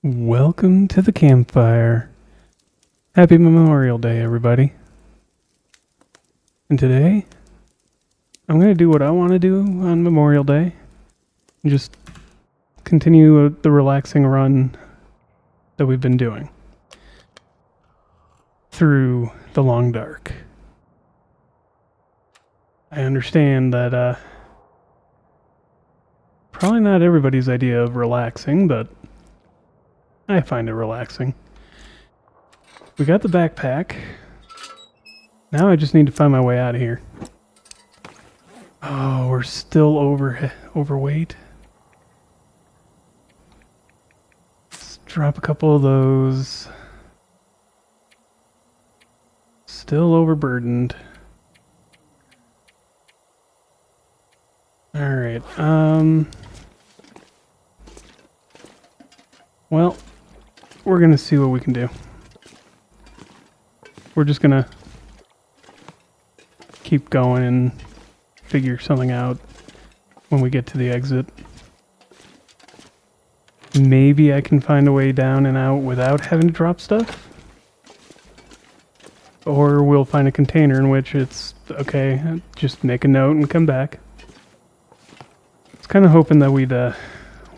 Welcome to the campfire. Happy Memorial Day, everybody. And today, I'm going to do what I want to do on Memorial Day. And just continue the relaxing run that we've been doing through the long dark. I understand that probably not everybody's idea of relaxing, but I find it relaxing. We got the backpack. Now I just need to find my way out of here. Oh, we're still overweight. Let's drop a couple of those. Still overburdened. Alright, well, we're gonna see what we can do. We're just gonna keep going and figure something out when we get to the exit. Maybe I can find a way down and out without having to drop stuff. Or we'll find a container in which it's, okay, just make a note and come back. I was kind of hoping that we'd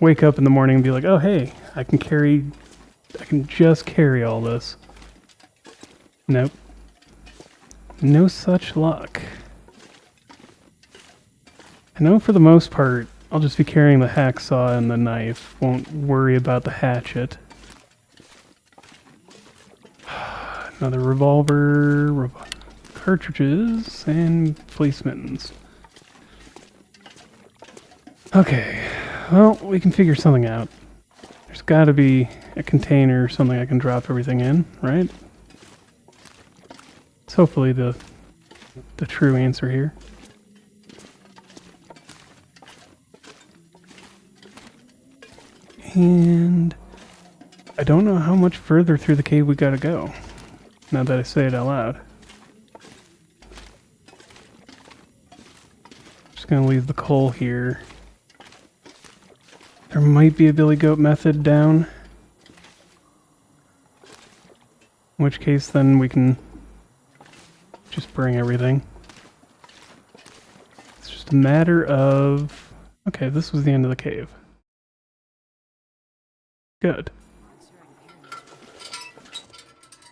wake up in the morning and be like, oh hey, I can just carry all this. Nope. No such luck. I know for the most part, I'll just be carrying the hacksaw and the knife. Won't worry about the hatchet. Another revolver, cartridges, and fleece mittens. Okay, well, we can figure something out. There's gotta be a container or something I can drop everything in, right? It's hopefully the true answer here. And I don't know how much further through the cave we gotta go, now that I say it out loud. Just gonna leave the coal here. There might be a billy goat method down. In which case then we can just bring everything. It's just a matter of... Okay, this was the end of the cave. Good.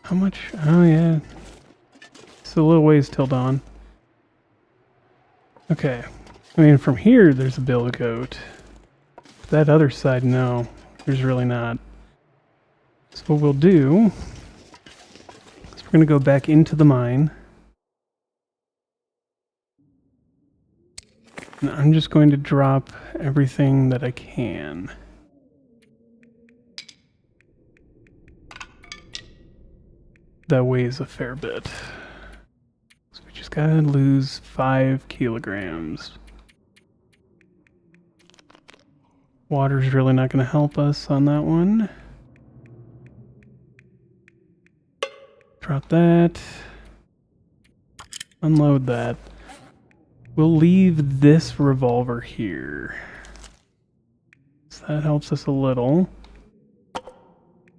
How much? Oh yeah. It's a little ways till dawn. Okay. I mean, from here there's a billy goat. That other side, no. There's really not. So what we'll do is we're going to go back into the mine. And I'm just going to drop everything that I can. That weighs a fair bit. So we just gotta lose 5 kilograms. Water's really not going to help us on that one. Drop that. Unload that. We'll leave this revolver here. So that helps us a little.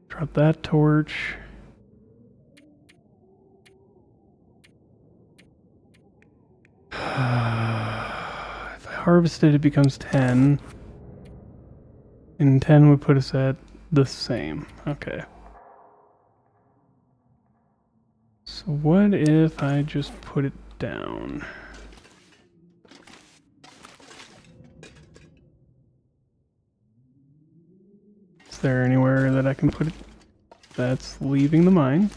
Drop that torch. If I harvest it, it becomes 10. And 10 would put us at the same. Okay. So what if I just put it down? Is there anywhere that I can put it? That's leaving the mine.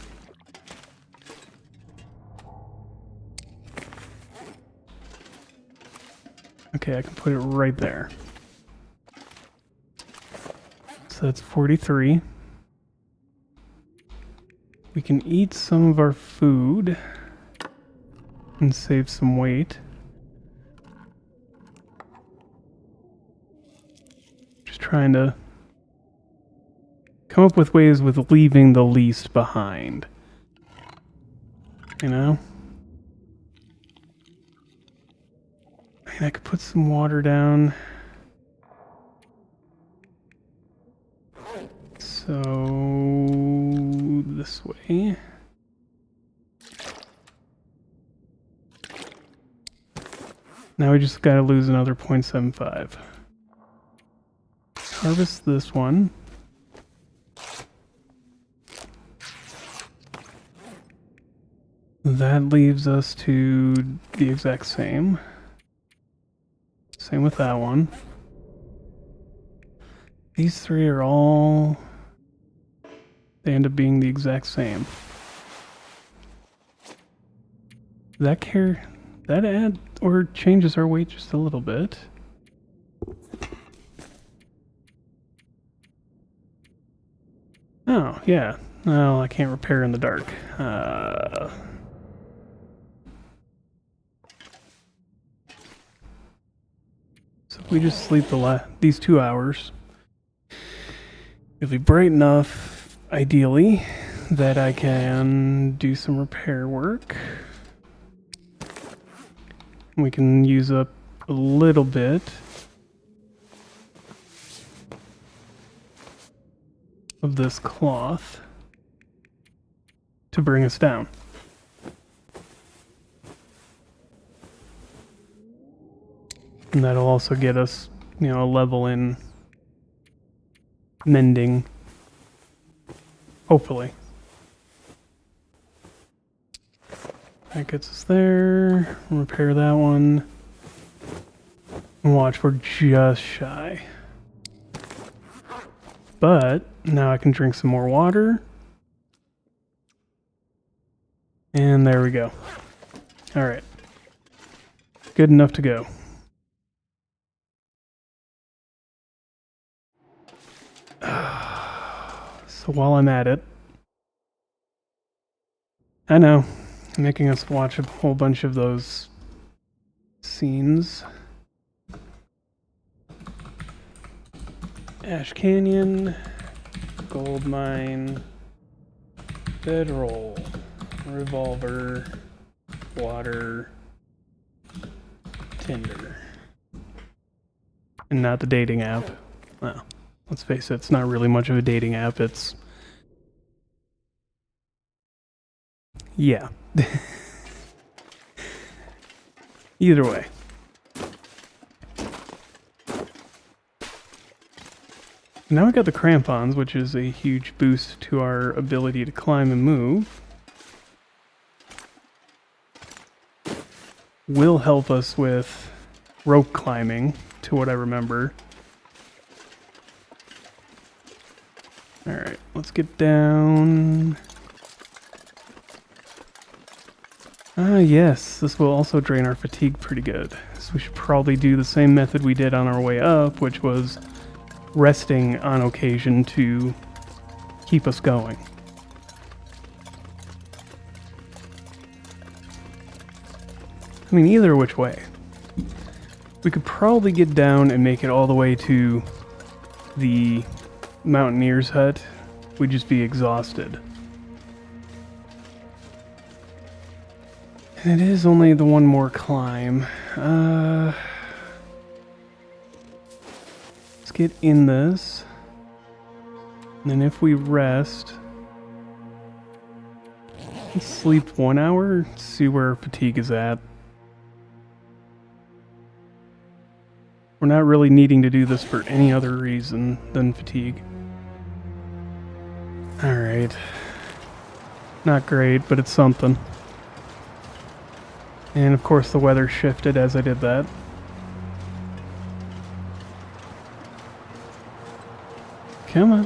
Okay, I can put it right there. So that's 43. We can eat some of our food and save some weight. Just trying to come up with ways with leaving the least behind. You know? I mean, I could put some water down. So this way. Now we just gotta lose another 0.75. Harvest this one. That leaves us to the exact same. Same with that one. These three are all... they end up being the exact same. That add or changes our weight just a little bit. Oh, yeah. Well, I can't repair in the dark. So if we just sleep these 2 hours, it'll be bright enough, ideally, that I can do some repair work. We can use up a little bit of this cloth to bring us down. And that'll also get us, a level in mending. Hopefully. That gets us there. Repair that one. And watch, we're just shy. But now I can drink some more water. And there we go. Alright. Good enough to go. So while I'm at it, I know, I'm making us watch a whole bunch of those scenes. Ash Canyon, gold mine, bedroll, revolver, water, Tinder. And not the dating app. Well, let's face it, it's not really much of a dating app. It's... yeah. Either way. Now we got the crampons, which is a huge boost to our ability to climb and move. Will help us with rope climbing, to what I remember. Alright, let's get down. Ah, yes, this will also drain our fatigue pretty good. So we should probably do the same method we did on our way up, which was resting on occasion to keep us going. I mean, either which way. We could probably get down and make it all the way to the mountaineer's hut. We'd just be exhausted. And it is only the one more climb. Let's get in this. And then if we rest, let's sleep 1 hour, see where fatigue is at. We're not really needing to do this for any other reason than fatigue. Alright. Not great, but it's something. And of course the weather shifted as I did that. Come on.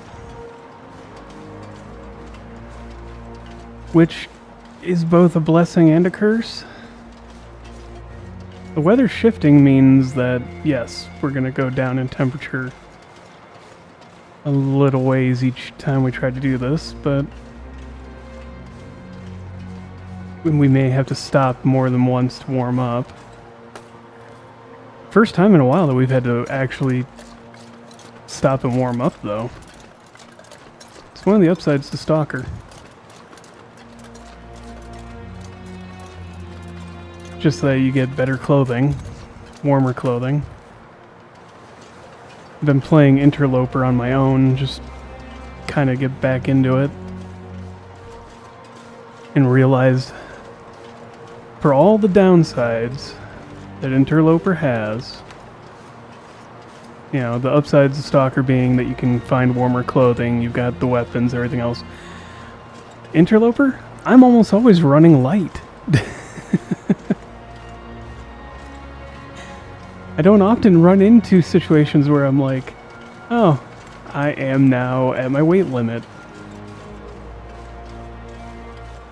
Which is both a blessing and a curse. The weather shifting means that, yes, we're going to go down in temperature a little ways each time we try to do this, but we may have to stop more than once to warm up. First time in a while that we've had to actually stop and warm up, though. It's one of the upsides to Stalker. Just that you get better clothing, warmer clothing. I've been playing Interloper on my own, just kind of get back into it and realized for all the downsides that Interloper has, you know, the upsides of Stalker being that you can find warmer clothing, you've got the weapons, everything else. Interloper, I'm almost always running light. I don't often run into situations where I'm like, oh, I am now at my weight limit.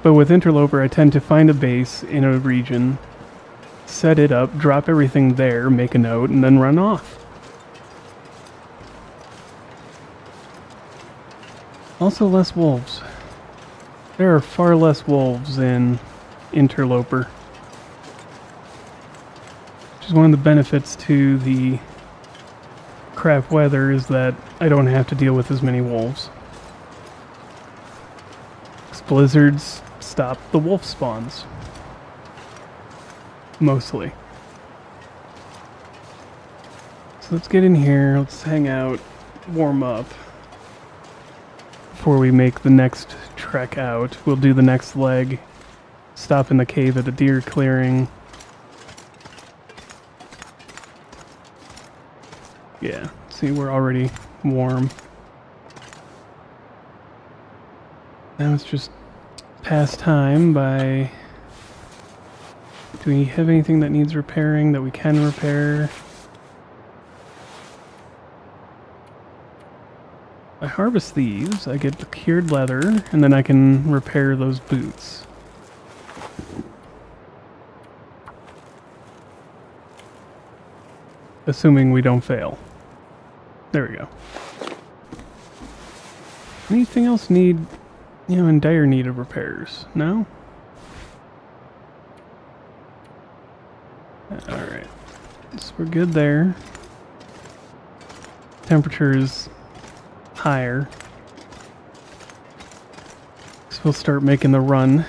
But with Interloper, I tend to find a base in a region, set it up, drop everything there, make a note, and then run off. Also less wolves. There are far less wolves in Interloper. Which is one of the benefits to the crap weather is that I don't have to deal with as many wolves. Blizzards stop the wolf spawns. Mostly. So let's get in here, let's hang out, warm up. Before we make the next trek out, we'll do the next leg. Stop in the cave at the deer clearing. Yeah, see, we're already warm. Now it's just pass time by... Do we have anything that needs repairing that we can repair? I harvest these, I get the cured leather, and then I can repair those boots. Assuming we don't fail. There we go. Anything else need, you know, in dire need of repairs? No? Alright. So we're good there. Temperature is higher. So we'll start making the run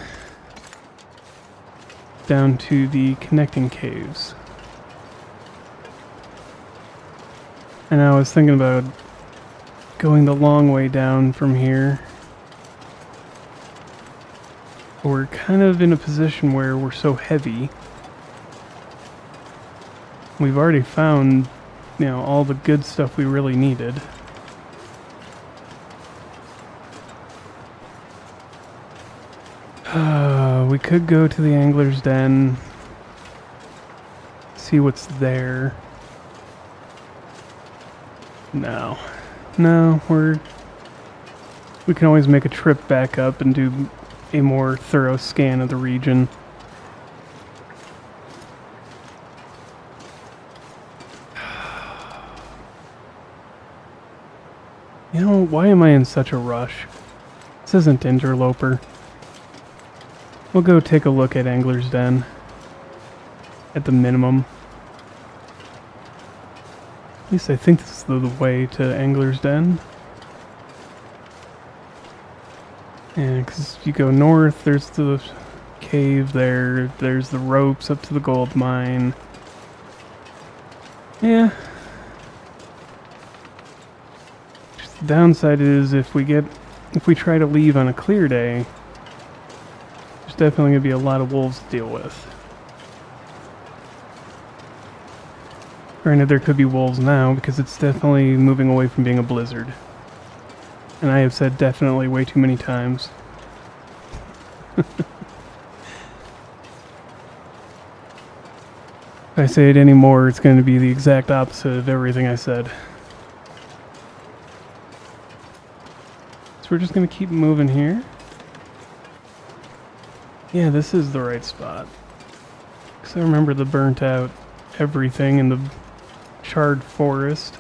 down to the connecting caves. And I was thinking about going the long way down from here. We're kind of in a position where we're so heavy. We've already found, you know, all the good stuff we really needed. We could go to the Angler's Den, see what's there. No, we can always make a trip back up and do a more thorough scan of the region. You know, why am I in such a rush? This isn't Interloper. We'll go take a look at Angler's Den. At the minimum. At least I think this is the way to Angler's Den. Yeah, because you go north, there's the cave there, there's the ropes up to the gold mine. Yeah. Just the downside is if we try to leave on a clear day, there's definitely going to be a lot of wolves to deal with. Granted, there could be wolves now, because it's definitely moving away from being a blizzard. And I have said definitely way too many times. If I say it anymore, it's going to be the exact opposite of everything I said. So we're just going to keep moving here. Yeah, this is the right spot. Because I remember the burnt out everything in the charred forest.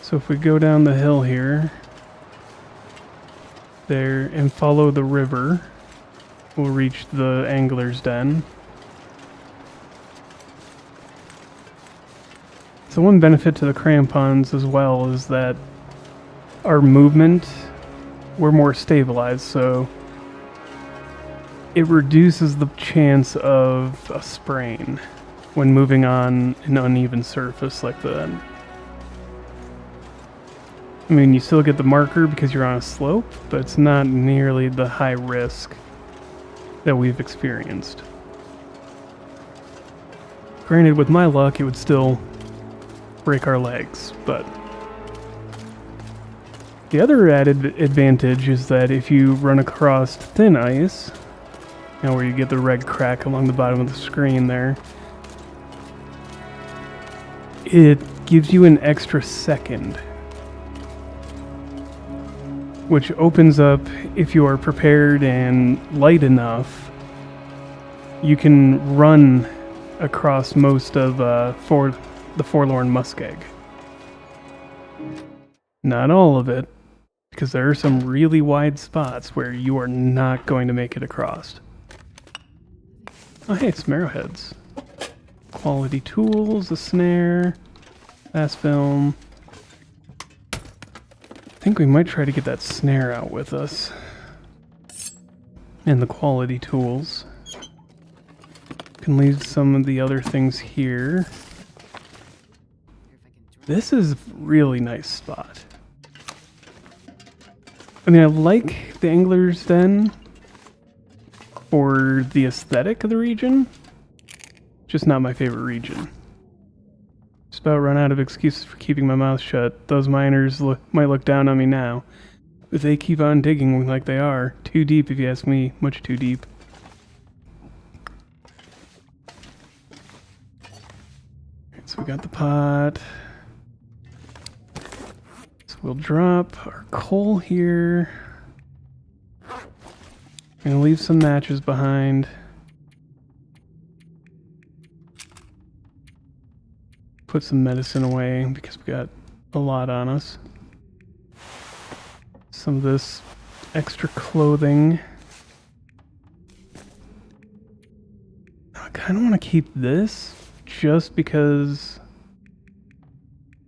So if we go down the hill here, there, and follow the river, we'll reach the Angler's Den. So one benefit to the crampons as well is that our movement, we're more stabilized, so it reduces the chance of a sprain when moving on an uneven surface like that. I mean, you still get the marker because you're on a slope, but it's not nearly the high risk that we've experienced. Granted, with my luck, it would still break our legs, but the other added advantage is that if you run across thin ice, you know, where you get the red crack along the bottom of the screen there, it gives you an extra second, which opens up, if you are prepared and light enough, you can run across most of the Forlorn Muskeg. Not all of it, because there are some really wide spots where you are not going to make it across. Oh hey, some arrowheads. Quality tools, a snare, fast film. I think we might try to get that snare out with us. And the quality tools. Can leave some of the other things here. This is a really nice spot. I mean, I like the Angler's Den for the aesthetic of the region. Just not my favorite region. Just about run out of excuses for keeping my mouth shut. Those miners might look down on me now, but they keep on digging like they are. Too deep, if you ask me. Much too deep. Alright, so we got the pot. So we'll drop our coal here. I'm gonna leave some matches behind. Put some medicine away because we got a lot on us. Some of this extra clothing. I kind of want to keep this just because,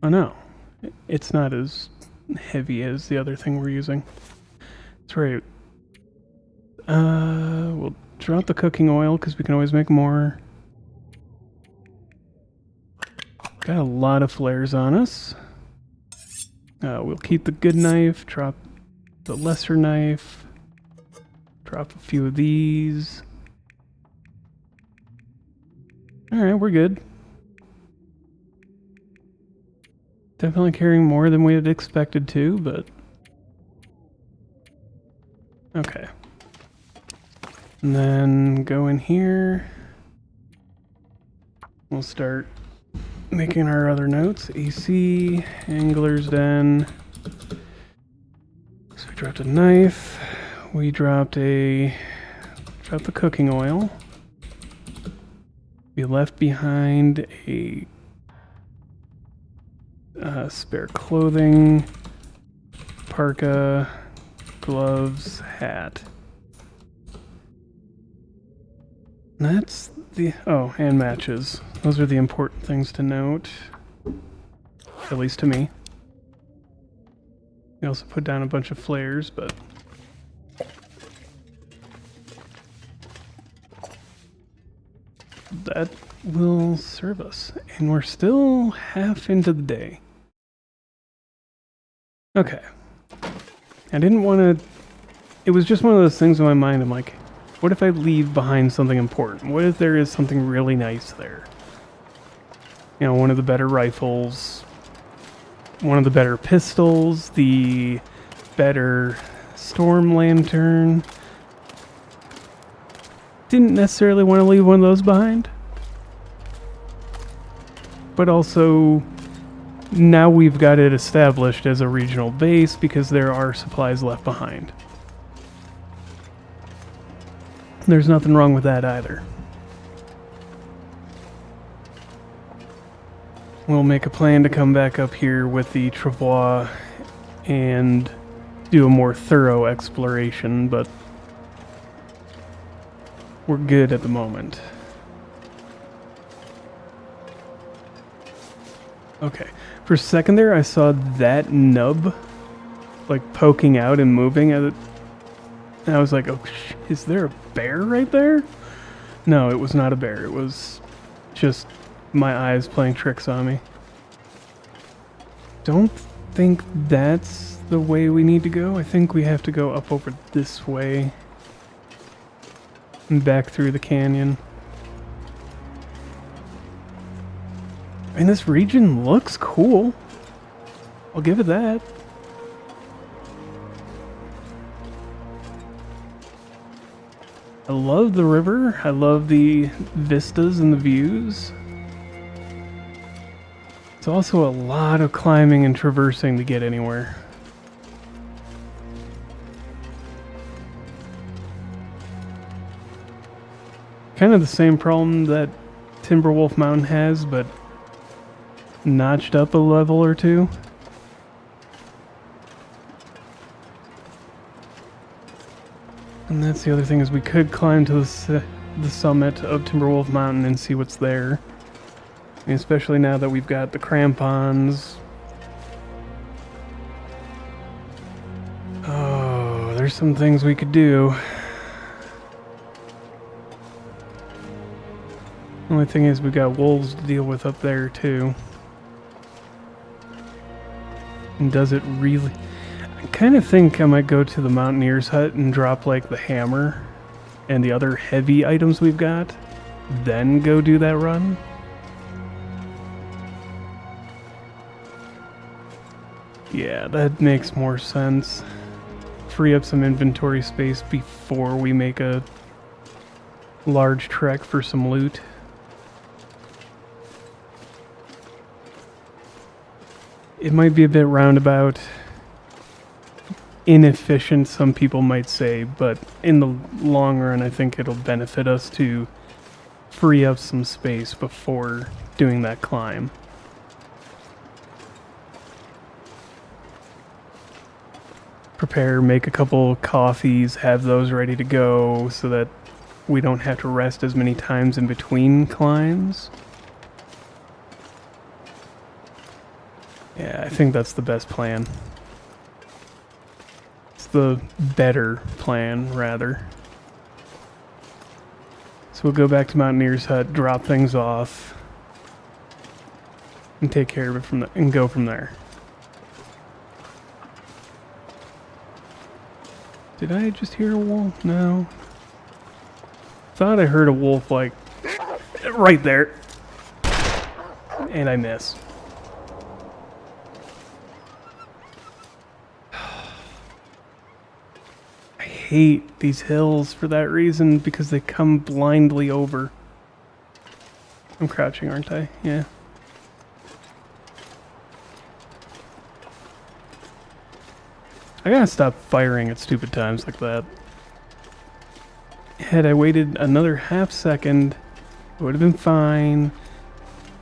oh no, it's not as heavy as the other thing we're using. That's right. We'll drop the cooking oil because we can always make more. Got a lot of flares on us. We'll keep the good knife, drop the lesser knife, drop a few of these. Alright, we're good. Definitely carrying more than we had expected to, but... okay. And then go in here. We'll start making our other notes. AC, Angler's Den. So we dropped a knife. We dropped the cooking oil. We left behind a spare clothing, parka, gloves, hat. And that's the... oh, and matches. Those are the important things to note. At least to me. We also put down a bunch of flares, but... that will serve us. And we're still half into the day. Okay. I didn't want to... it was just one of those things in my mind. I'm like, what if I leave behind something important? What if there is something really nice there? You know, one of the better rifles, one of the better pistols, the better storm lantern. Didn't necessarily want to leave one of those behind. But also, now we've got it established as a regional base because there are supplies left behind. There's nothing wrong with that either. We'll make a plan to come back up here with the travois and do a more thorough exploration, but we're good at the moment. Okay. For a second there, I saw that nub like poking out and moving at it. And I was like, oh, is there a bear right there? No, it was not a bear. It was just my eyes playing tricks on me. Don't think that's the way we need to go. I think we have to go up over this way and back through the canyon. And this region looks cool. I'll give it that. I love the river. I love the vistas and the views. It's also a lot of climbing and traversing to get anywhere. Kind of the same problem that Timberwolf Mountain has, but notched up a level or two. And that's the other thing, is we could climb to the summit of Timberwolf Mountain and see what's there. And especially now that we've got the crampons. Oh, there's some things we could do. Only thing is we've got wolves to deal with up there too. And does it really... I kind of think I might go to the Mountaineer's hut and drop like the hammer and the other heavy items we've got, then go do that run. Yeah, that makes more sense. Free up some inventory space before we make a large trek for some loot. It might be a bit roundabout, inefficient, some people might say, but in the long run, I think it'll benefit us to free up some space before doing that climb. Prepare, make a couple coffees, have those ready to go so that we don't have to rest as many times in between climbs. Yeah, I think that's the best plan. It's the better plan, rather. So we'll go back to Mountaineer's hut, drop things off, and take care of it from and go from there. Did I just hear a wolf? No. Thought I heard a wolf, like, right there. And I miss. I hate these hills for that reason, because they come blindly over. I'm crouching, aren't I? Yeah. I gotta stop firing at stupid times like that. Had I waited another half second, it would have been fine.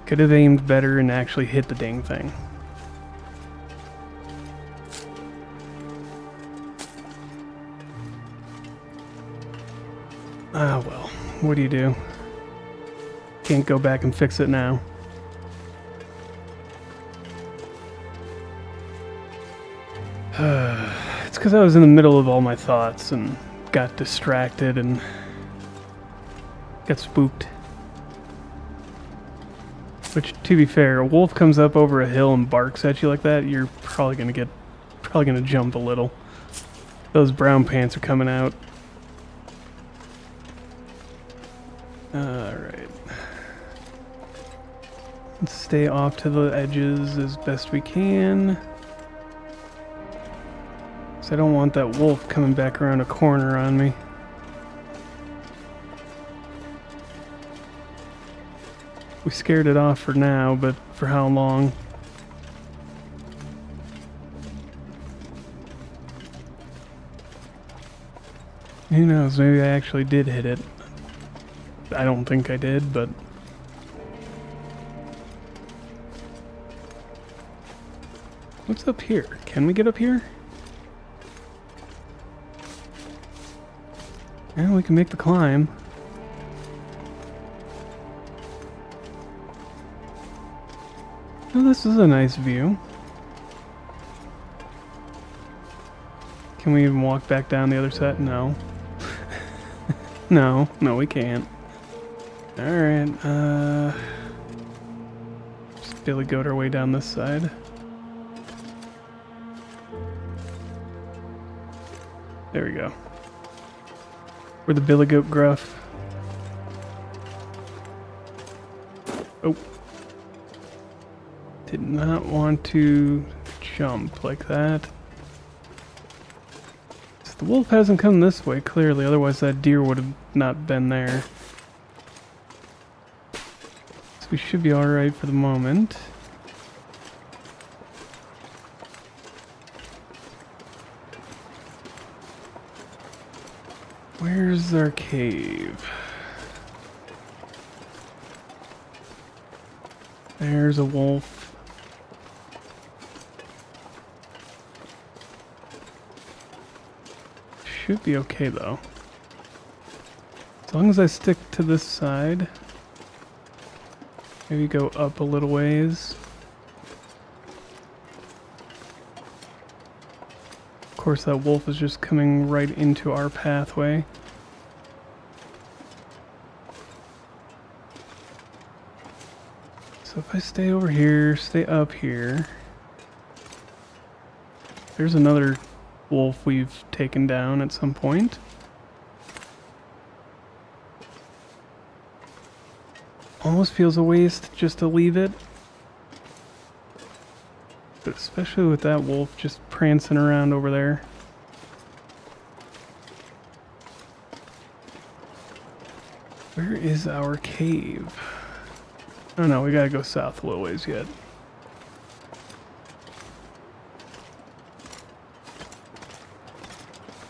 Could have aimed better and actually hit the dang thing. Ah, well, what do you do? Can't go back and fix it now. It's because I was in the middle of all my thoughts and got distracted and got spooked. Which, to be fair, a wolf comes up over a hill and barks at you like that, you're probably gonna jump a little. Those brown pants are coming out. Alright. Let's stay off to the edges as best we can. I don't want that wolf coming back around a corner on me. We scared it off for now, but for how long? Who knows, maybe I actually did hit it. I don't think I did, but... What's up here? Can we get up here? Yeah, we can make the climb. Oh, this is a nice view. Can we even walk back down the other side? No. No, we can't. Alright, just barely goat our way down this side. There we go. Where the billy goat gruff. Oh. Did not want to jump like that. So the wolf hasn't come this way, clearly, otherwise that deer would have not been there. So we should be alright for the moment. Where's our cave? There's a wolf. Should be okay though. As long as I stick to this side. Maybe go up a little ways. Of course, that wolf is just coming right into our pathway. So if I stay over here, stay up here. There's another wolf we've taken down at some point. Almost feels a waste just to leave it. But especially with that wolf just prancing around over there. Where is our cave? Oh no, we gotta go south a little ways yet.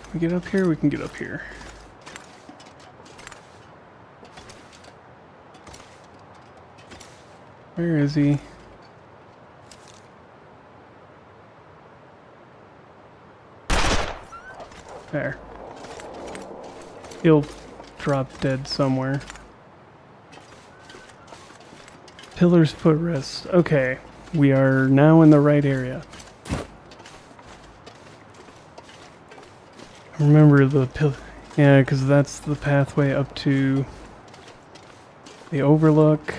Can we get up here? We can get up here. Where is he? There. He'll drop dead somewhere. Pillars footrest. Okay, we are now in the right area. Remember the yeah, because that's the pathway up to the overlook,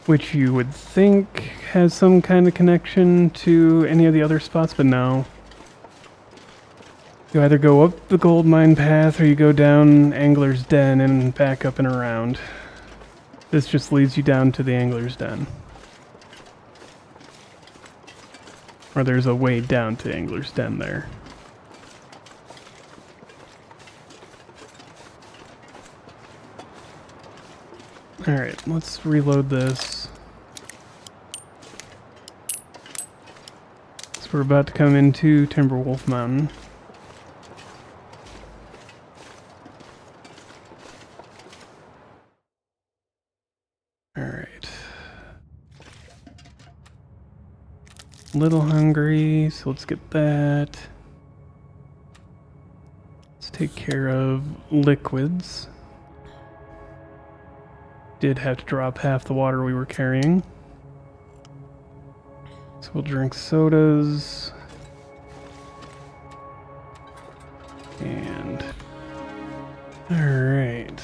which you would think has some kind of connection to any of the other spots, but no. You either go up the gold mine path or you go down Angler's Den and back up and around. This just leads you down to the Angler's Den. Or there's a way down to Angler's Den there. Alright, let's reload this. So we're about to come into Timberwolf Mountain. Alright. Little hungry, so let's get that. Let's take care of liquids. Did have to drop half the water we were carrying. So we'll drink sodas. And... alright.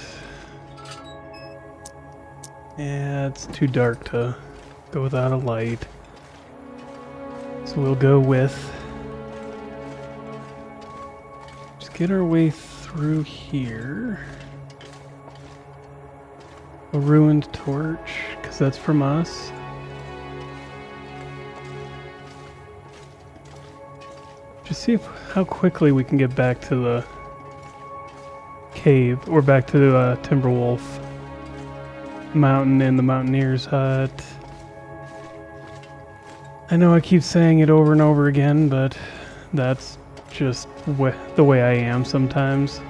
Yeah, it's too dark to go without a light. So we'll go with... just get our way through here. A ruined torch, because that's from us. Just see how quickly we can get back to the cave, or back to the Timberwolf Mountain and the Mountaineer's Hut. I know I keep saying it over and over again, but that's just the way I am sometimes.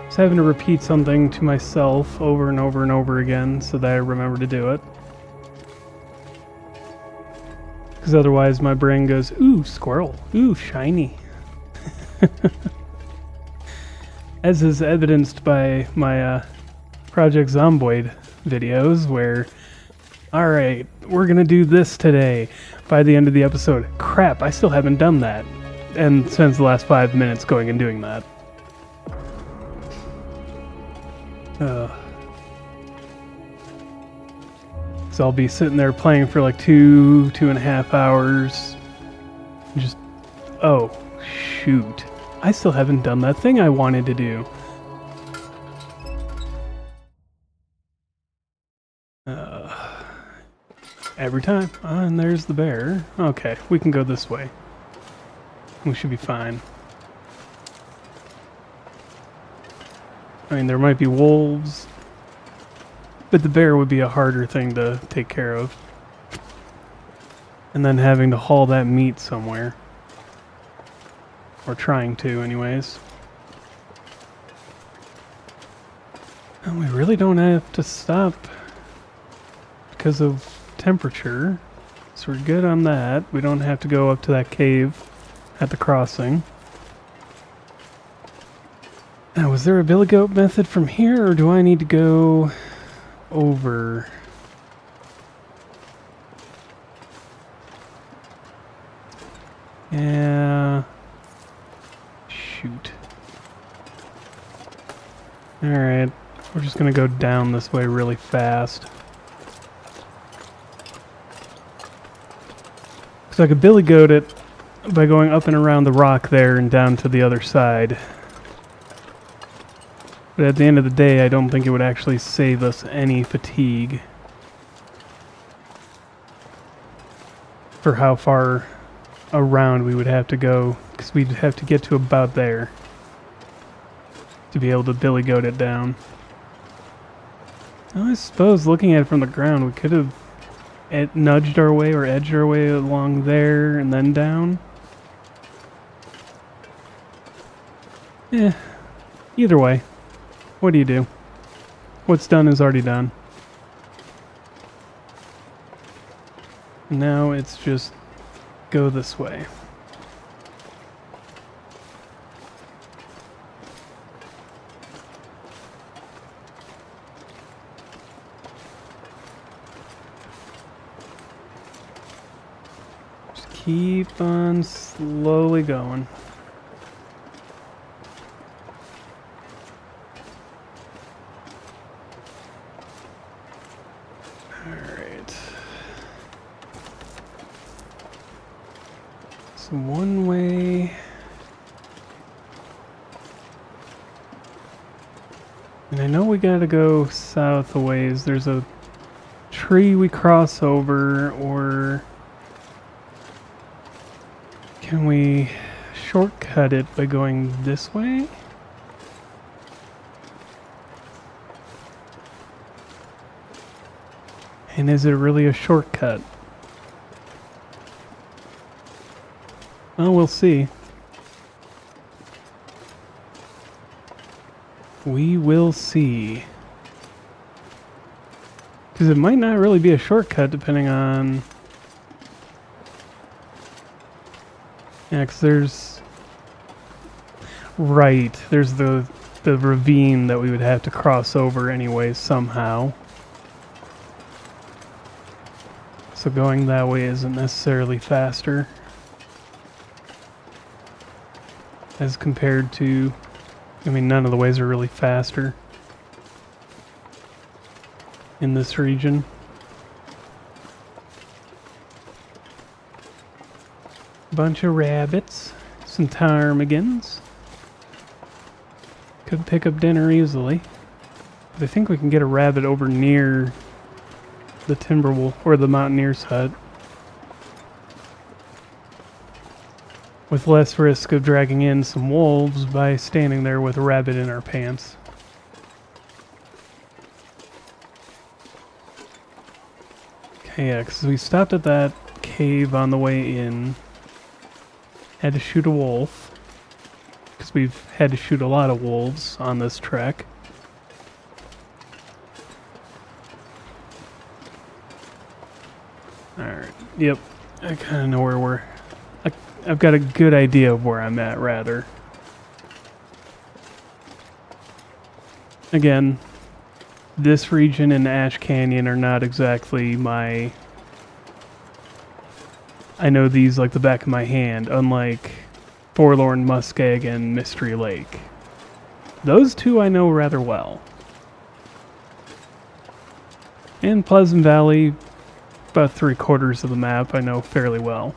Just having to repeat something to myself over and over and over again so that I remember to do it. Because otherwise my brain goes, ooh, squirrel, ooh, shiny. As is evidenced by my Project Zomboid videos where, alright, we're gonna do this today. By the end of the episode, crap, I still haven't done that. And spends the last 5 minutes going and doing that. So I'll be sitting there playing for like 2.5 hours, Oh, shoot. I still haven't done that thing I wanted to do. Every time. And there's the bear. Okay, we can go this way. We should be fine. I mean, there might be wolves, but the bear would be a harder thing to take care of. And then having to haul that meat somewhere. Or trying to, anyways. And we really don't have to stop because of temperature. So we're good on that. We don't have to go up to that cave at the crossing. Now, was there a billy goat method from here, or do I need to go over? Yeah. Shoot. Alright. We're just gonna go down this way really fast. So I could billy goat it by going up and around the rock there and down to the other side. But at the end of the day, I don't think it would actually save us any fatigue. For how far around we would have to go, because we'd have to get to about there to be able to billy goat it down. Well, I suppose looking at it from the ground, we could have nudged our way or edged our way along there and then down. Yeah, either way, what do you do? What's done is already done. Now it's just go this way. Just keep on slowly going. One way. And I know we gotta go south a ways. There's a tree we cross over, or can we shortcut it by going this way? And is it really a shortcut? Well, we'll see. We will see. Because it might not really be a shortcut depending on... Yeah, because there's... Right, there's the ravine that we would have to cross over anyway somehow. So going that way isn't necessarily faster. As compared to, I mean, none of the ways are really faster in this region. Bunch of rabbits, some ptarmigans. Could pick up dinner easily. But I think we can get a rabbit over near the Timberwolf or the Mountaineer's hut. With less risk of dragging in some wolves by standing there with a rabbit in our pants. Okay, yeah, because we stopped at that cave on the way in. Had to shoot a wolf. Because we've had to shoot a lot of wolves on this trek. Alright, yep. I kind of know where we're... I've got a good idea of where I'm at, rather. Again, this region and Ash Canyon are not exactly my... I know these like the back of my hand, unlike Forlorn Muskeg and Mystery Lake. Those two I know rather well. And Pleasant Valley, about 3/4 of the map I know fairly well.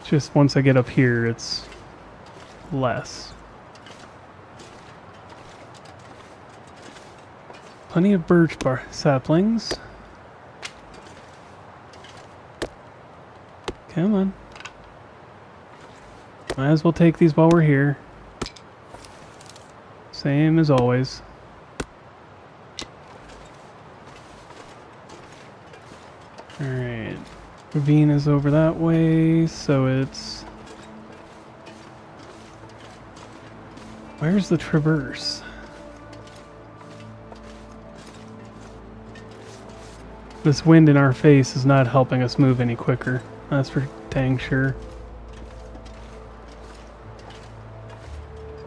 Just once I get up here, it's less. Plenty of birch saplings. Come on. Might as well take these while we're here. Same as always. Alright. Ravine is over that way, so it's... Where's the traverse? This wind in our face is not helping us move any quicker. That's for dang sure.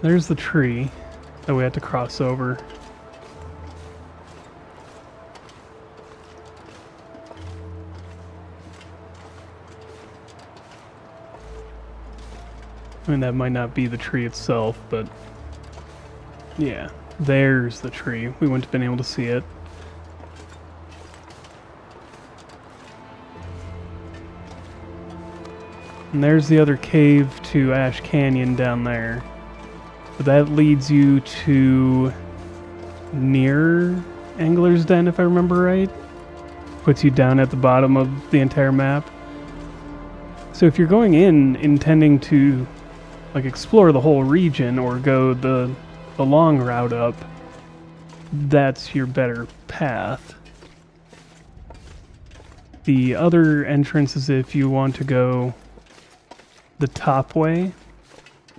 There's the tree that we had to cross over. I mean, that might not be the tree itself, but yeah, there's the tree. We wouldn't have been able to see it. And there's the other cave to Ash Canyon down there. But that leads you to near Angler's Den, if I remember right. Puts you down at the bottom of the entire map. So if you're going in intending to like explore the whole region or go the long route up, that's your better path. The other entrance is if you want to go the top way,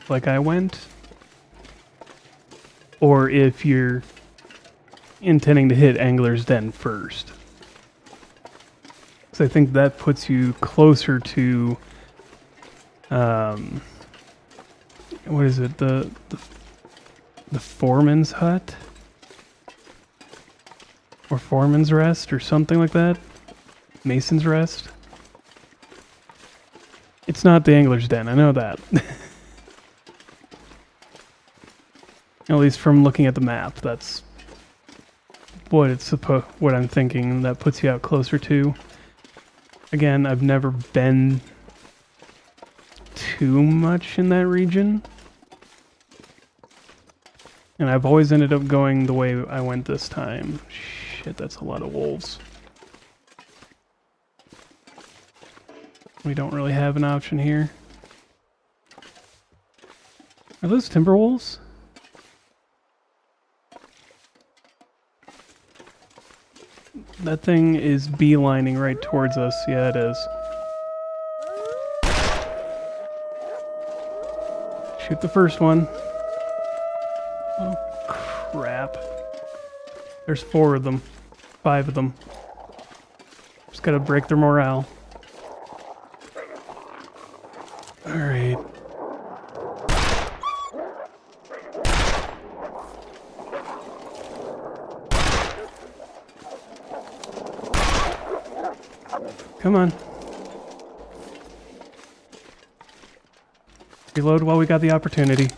like I went, or if you're intending to hit Angler's Den first. So I think that puts you closer to, what is it, the Foreman's Hut? Or Foreman's Rest, or something like that? Mason's Rest? It's not the Angler's Den, I know that. At least from looking at the map, that's what it's what I'm thinking that puts you out closer to. Again, I've never been too much in that region. And I've always ended up going the way I went this time. Shit, that's a lot of wolves. We don't really have an option here. Are those timber wolves? That thing is beelining right towards us. Yeah, it is. Shoot the first one. Oh, crap. There's 4 of them. 5 of them. Just gotta break their morale. Alright. Come on. Reload while we got the opportunity.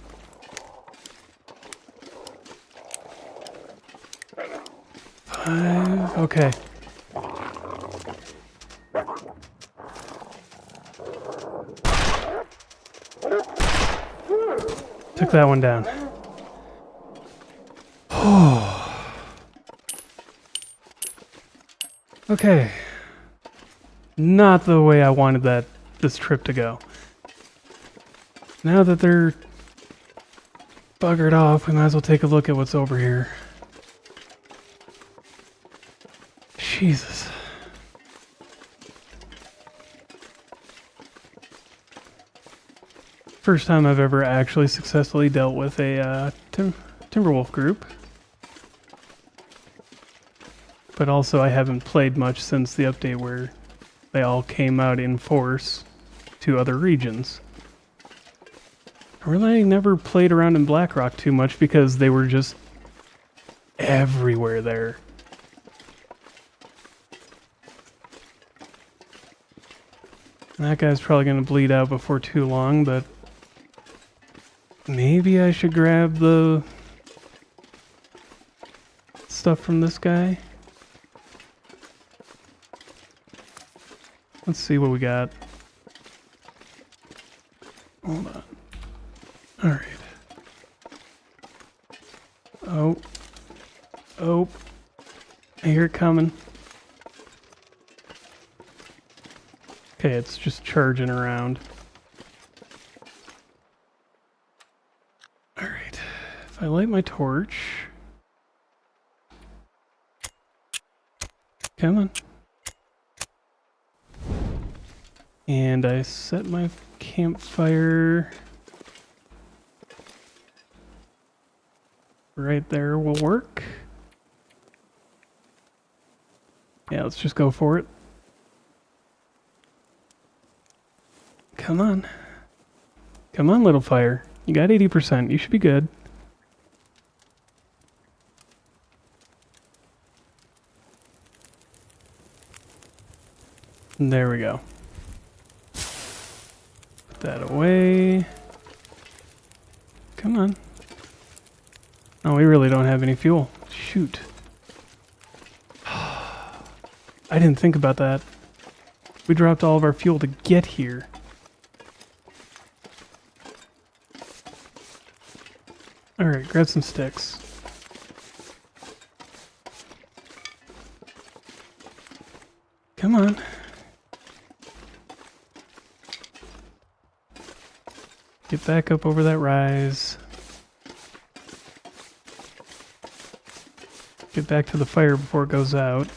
Okay. Took that one down. Okay. Not the way I wanted this trip to go. Now that they're buggered off, we might as well take a look at what's over here. Jesus. First time I've ever actually successfully dealt with a Timberwolf group. But also I haven't played much since the update where they all came out in force to other regions. I really never played around in Blackrock too much because they were just everywhere there. And that guy's probably going to bleed out before too long, but maybe I should grab the stuff from this guy. Let's see what we got. Hold on. Alright. Oh. Oh. I hear it coming. Okay, it's just charging around. Alright. If I light my torch... Come on. And I set my campfire... Right there will work. Yeah, let's just go for it. Come on. Come on, little fire. You got 80%. You should be good. There we go. Put that away. Come on. Oh, we really don't have any fuel. Shoot. I didn't think about that. We dropped all of our fuel to get here. Alright, grab some sticks. Come on. Get back up over that rise. Get back to the fire before it goes out.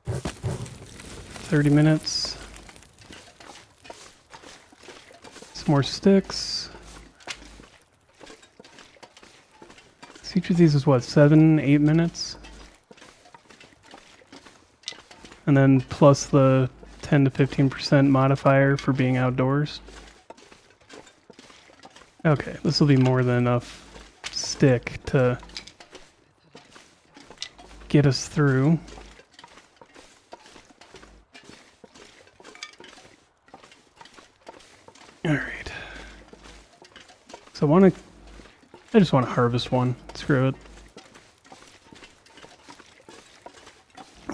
$30 minutes. Some more sticks. So each of these is what, 7, 8 minutes? And then plus the 10 to 15% modifier for being outdoors. Okay, this will be more than enough stick to get us through. Alright. So I just want to harvest one. Screw it.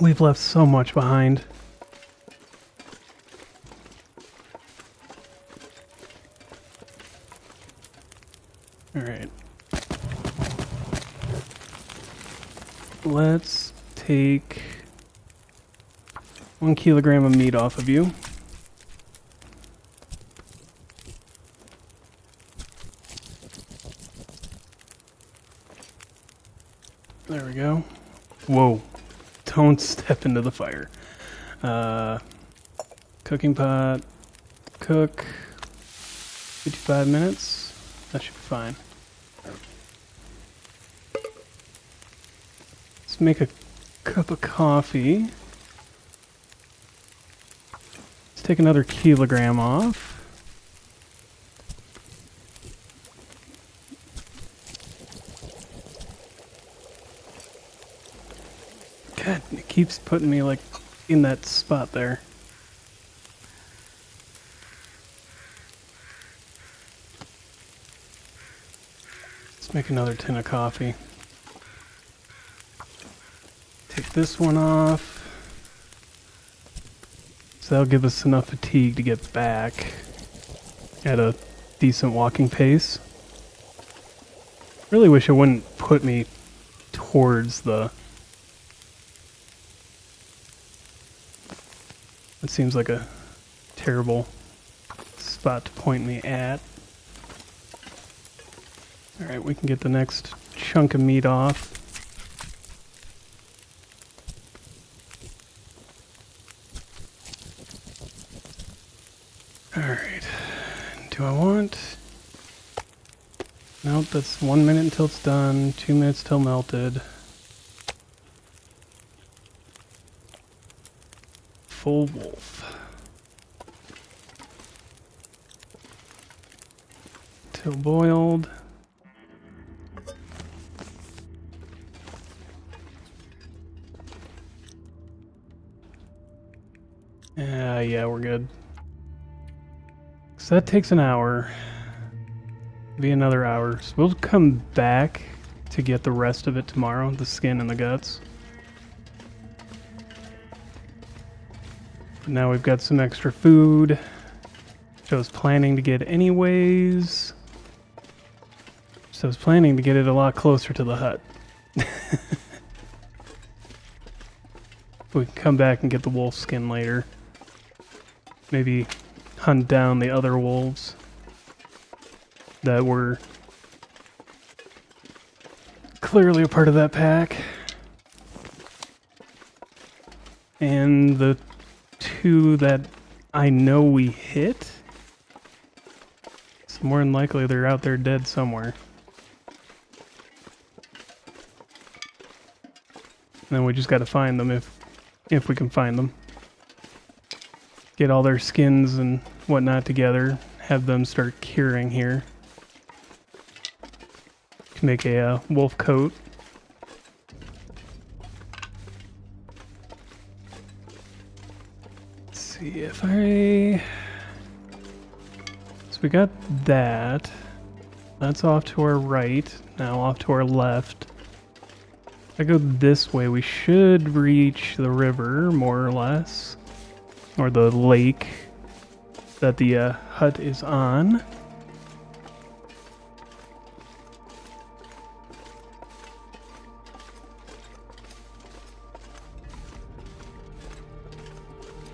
We've left so much behind. Alright. Let's take 1 kilogram of meat off of you. There we go. Whoa. Don't step into the fire. Cooking pot. Cook. 55 minutes. That should be fine. Let's make a cup of coffee. Let's take another kilogram off. God, it keeps putting me like in that spot there. Let's make another tin of coffee. Take this one off. So that'll give us enough fatigue to get back at a decent walking pace. Really wish it wouldn't put me towards the... It seems like a terrible spot to point me at. Alright, we can get the next chunk of meat off. Alright, do I want... Nope, that's 1 minute until it's done, 2 minutes till melted. Full wolf. Till boiled. Yeah, we're good. So that takes an hour. Be another hour. So we'll come back to get the rest of it tomorrow, the skin and the guts. Now we've got some extra food, which I was planning to get anyways. So I was planning to get it a lot closer to the hut. We can come back and get the wolf skin later. Maybe hunt down the other wolves that were clearly a part of that pack. And the two that I know we hit, it's more than likely they're out there dead somewhere. And then we just gotta find them if we can find them. Get all their skins and whatnot together, have them start curing here. Make a wolf coat. Let's see if I... So we got that. That's off to our right. Now off to our left. If I go this way, we should reach the river, more or less. Or the lake that the hut is on.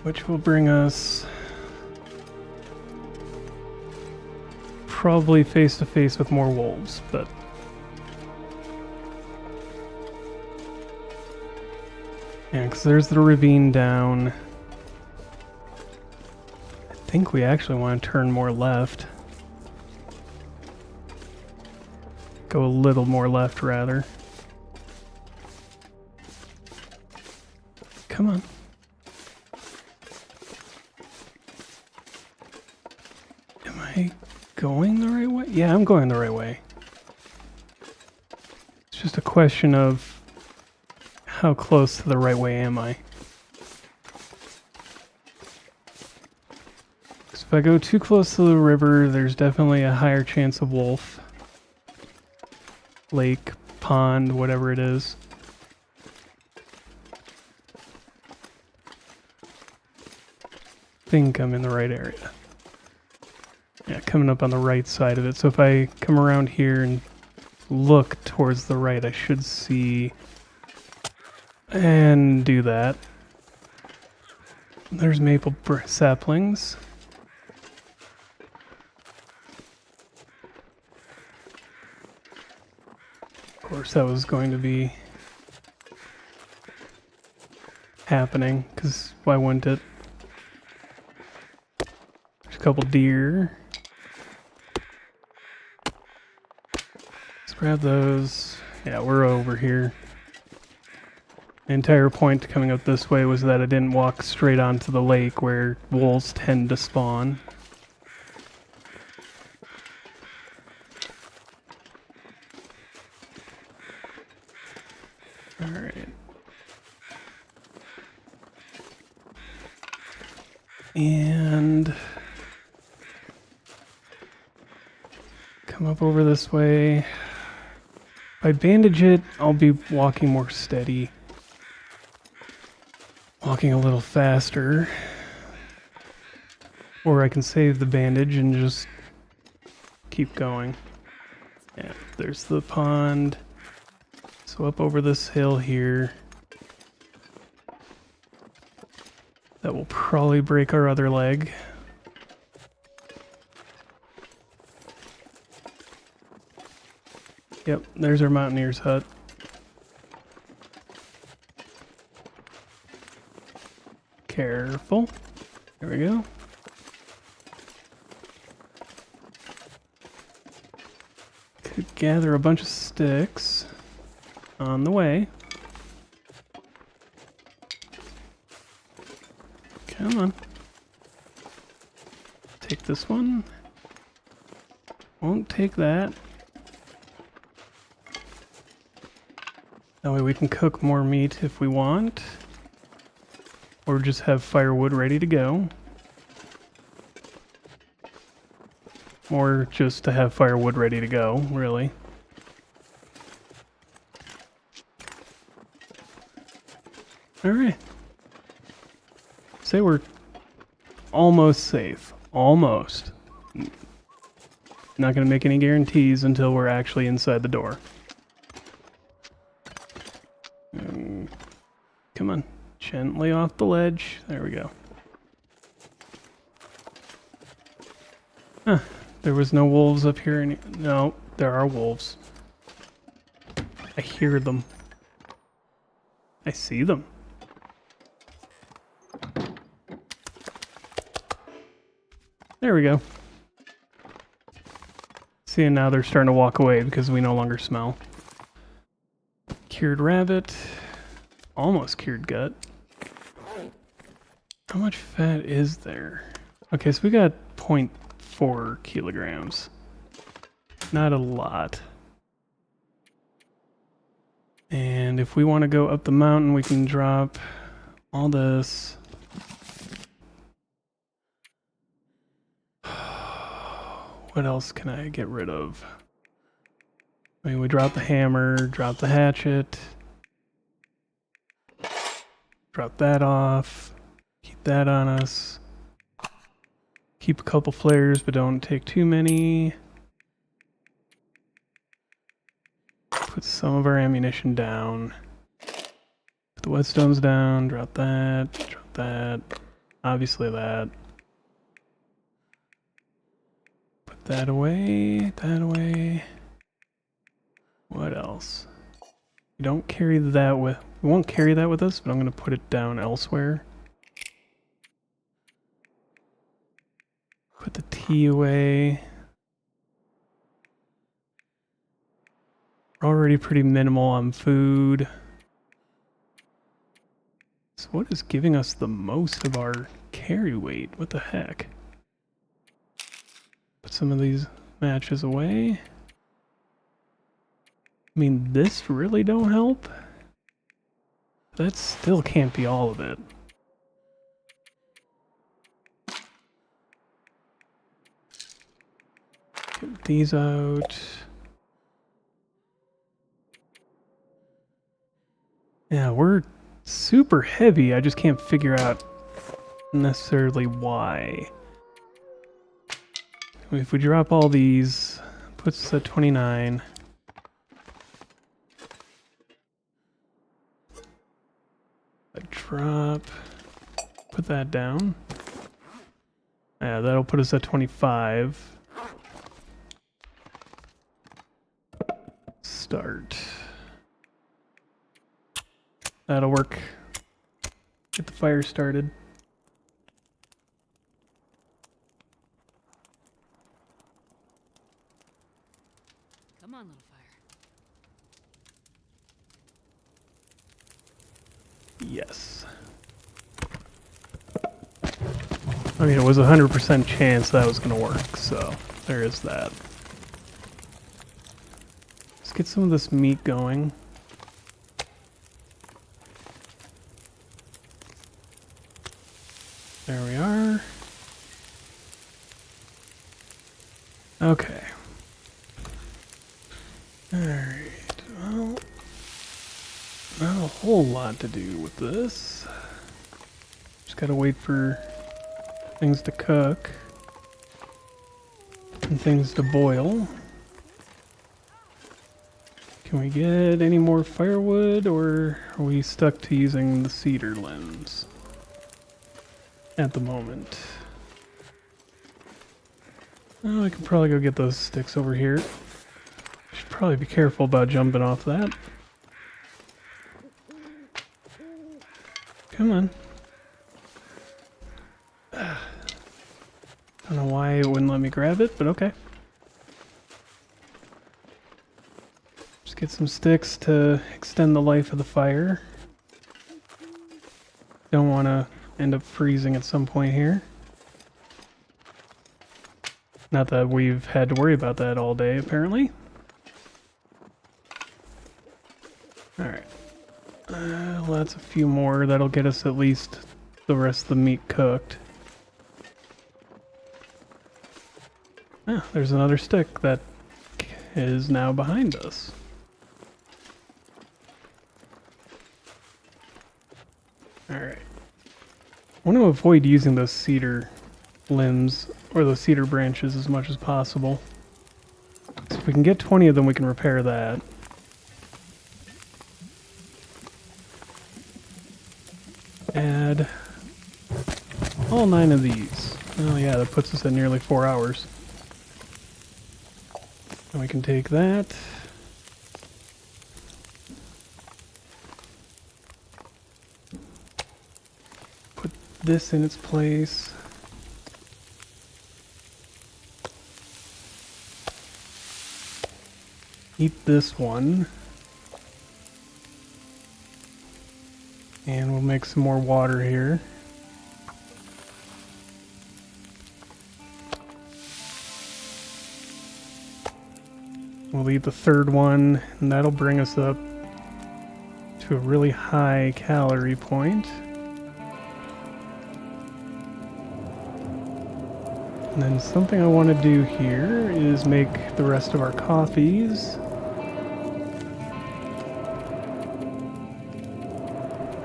Which will bring us probably face to face with more wolves, but yeah, because there's the ravine down. I think we actually want to turn more left. Go a little more left, rather. Come on. Am I going the right way? Yeah, I'm going the right way. It's just a question of how close to the right way am I? Because if I go too close to the river, there's definitely a higher chance of wolf. Lake, pond, whatever it is. I think I'm in the right area. Yeah, coming up on the right side of it. So if I come around here and look towards the right, I should see and do that. There's maple saplings. Of course, that was going to be happening, because why wouldn't it? There's a couple deer. Let's grab those. Yeah, we're over here. The entire point to coming up this way was that I didn't walk straight onto the lake where wolves tend to spawn. Alright. And come up over this way. If I bandage it, I'll be walking more steady. Walking a little faster. Or I can save the bandage and just keep going. Yeah, there's the pond. So up over this hill here. That will probably break our other leg. Yep, there's our mountaineer's hut. Careful. There we go. Could gather a bunch of sticks on the way. Come on. Take this one. Won't take that. That way we can cook more meat if we want. Or just have firewood ready to go. Or just to have firewood ready to go, really. Alright. Say we're almost safe. Almost. Not going to make any guarantees until we're actually inside the door. Come on. Gently off the ledge. There we go. Huh. There was no wolves up here. No, there are wolves. I hear them. I see them. There we go. See, and now they're starting to walk away because we no longer smell. Cured rabbit. Almost cured gut. How much fat is there? Okay, so we got 0.4 kilograms. Not a lot. And if we want to go up the mountain, we can drop all this. What else can I get rid of? I mean, we drop the hammer, drop the hatchet. Drop that off. Keep that on us. Keep a couple flares, but don't take too many. Put some of our ammunition down. Put the whetstones down. Drop that. Drop that. Obviously that. Put that away. That away. What else? We don't carry that with... We won't carry that with us, but I'm going to put it down elsewhere. Put the tea away. We're already pretty minimal on food. So what is giving us the most of our carry weight? What the heck? Put some of these matches away. I mean, this really don't help. That still can't be all of it. Get these out. Yeah, we're super heavy. I just can't figure out necessarily why. If we drop all these, puts us at 29. A drop. Put that down. Yeah, that'll put us at 25. Start. That'll work. Get the fire started. Come on, little fire. Yes. I mean, it was a 100% chance that was going to work, so there is that. Let's get some of this meat going. There we are. Okay. Alright, well, not a whole lot to do with this. Just gotta wait for things to cook and things to boil. Can we get any more firewood, or are we stuck to using the cedar limbs at the moment? Oh, I could probably go get those sticks over here. Should probably be careful about jumping off that. Come on. Don't know why it wouldn't let me grab it, but okay. Just get some sticks to extend the life of the fire. Don't want to end up freezing at some point here. Not that we've had to worry about that all day, apparently. Alright. Well, that's a few more. That'll get us at least the rest of the meat cooked. Ah, there's another stick that is now behind us. Alright. I want to avoid using those cedar limbs or those cedar branches as much as possible. So if we can get 20 of them, we can repair that. Add all 9 of these. Oh yeah, that puts us at nearly 4 hours. And we can take that. Put this in its place. Eat this one. And we'll make some more water here. We'll eat the third one, and that'll bring us up to a really high calorie point. And then something I want to do here is make the rest of our coffees.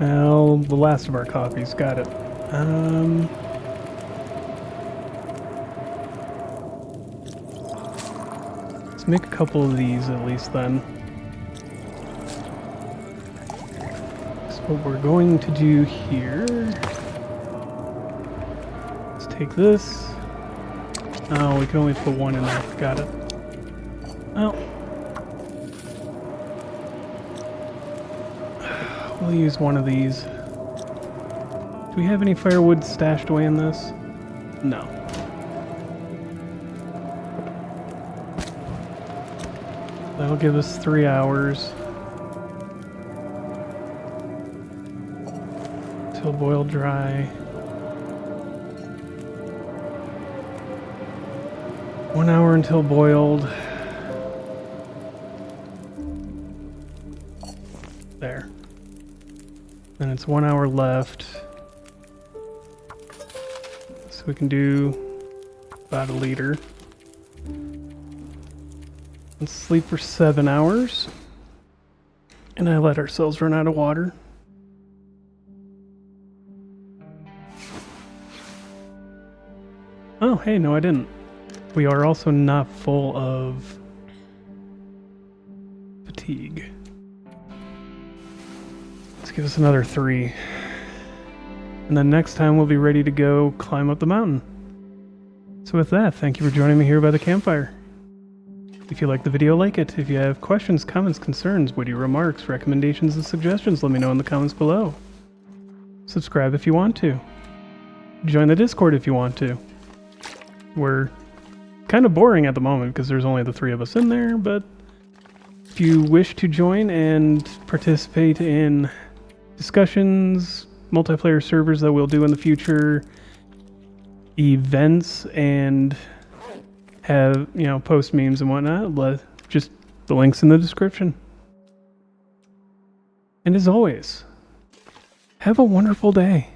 Well, the last of our coffees, got it. Let's make a couple of these at least then. So what we're going to do here is take this. Oh, we can only put one in there. Got it. Oh. We'll use one of these. Do we have any firewood stashed away in this? No. That'll give us 3 hours. Till boiled dry. 1 hour until boiled. There. And it's 1 hour left. So we can do about 1 liter. Let's sleep for 7 hours. And I let ourselves run out of water. Oh, hey, no I didn't. We are also not full of fatigue. Let's give us another 3. And then next time we'll be ready to go climb up the mountain. So with that, thank you for joining me here by the campfire. If you like the video, like it. If you have questions, comments, concerns, witty remarks, recommendations, and suggestions, let me know in the comments below. Subscribe if you want to. Join the Discord if you want to. We're kind of boring at the moment because there's only the 3 of us in there, but if you wish to join and participate in discussions, multiplayer servers that we'll do in the future, events, and have, post memes and whatnot, just the links in the description. And as always, have a wonderful day.